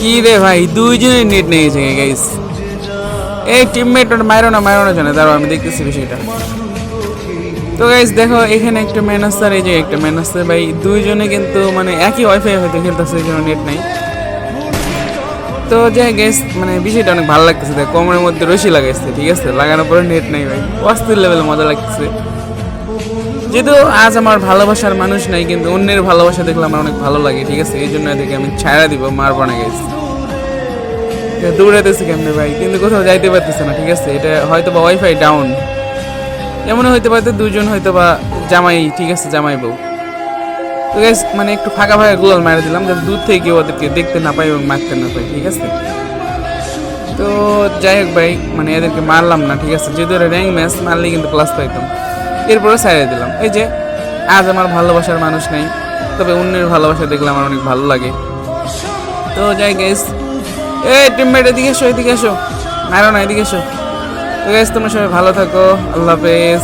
কি রে ভাই, দুইজনের নেট নিয়ে গেছে গাইস। এই টিমমেট মারো না জানে, দাঁড়াও আমি দেখতেছি বিষয়টা। তো গাইস দেখো, এখানে একটা ম্যান আসছে আর এই যে একটা ম্যান আসছে ভাই, দুইজনে কিন্তু মানে একই ওয়াইফাই হয়তো খেলতেছে, এই জন্য নেট নাই। তো যাই গাইস, মানে বিষয়টা অনেক ভালো লাগতেছে, দেখ কোমরের মধ্যে রশি লাগাইছে, ঠিক আছে, লাগানোর পরে নেট নাই ভাই, অস্থির লেভেলে মজা লাগতেছে। যেহেতু আজ আমার ভালোবাসার মানুষ নাই, কিন্তু অন্যের ভালোবাসা দেখলে আমার অনেক ভালো লাগে, ঠিক আছে, এই জন্য এদেরকে আমি ছাড়া দিব, মারবো না গাইস। দৌড়াইতেছি কেমনে ভাই, কিন্তু কোথাও যাইতে পারতেছে না, ঠিক আছে, এটা হয়তো বা ওয়াইফাই ডাউন, এমন হইতে পারতো দুজন হয়তো বা জামাই, ঠিক আছে, জামাই বউ। তো গাইস মানে একটু ফাঁকা ফাঁকা গোলাল মারা দিলাম, যাতে দূর থেকে কেউ ওদেরকে দেখতে না পাই এবং মারতে না পাই, ঠিক আছে। তো যাই হোক ভাই, মানে এদেরকে মারলাম না, ঠিক আছে, যেহেতু এটা র্যাঙ্ক ম্যাচ, মারলে কিন্তু প্লাস পাইতাম। এরপরে ছাড়িয়ে দিলাম। এই যে আজ আমার ভালোবাসার মানুষ নেই, তবে অন্যের ভালোবাসা দেখলে আমার অনেক ভালো লাগে। তো যাই গাইস, এই টিমমেট এদিকে এসো, এদিকে এসো, মারো না, এদিকে এসো। তো গাইস তোমরা সবাই ভালো থাকো, আল্লাহ হাফেজ।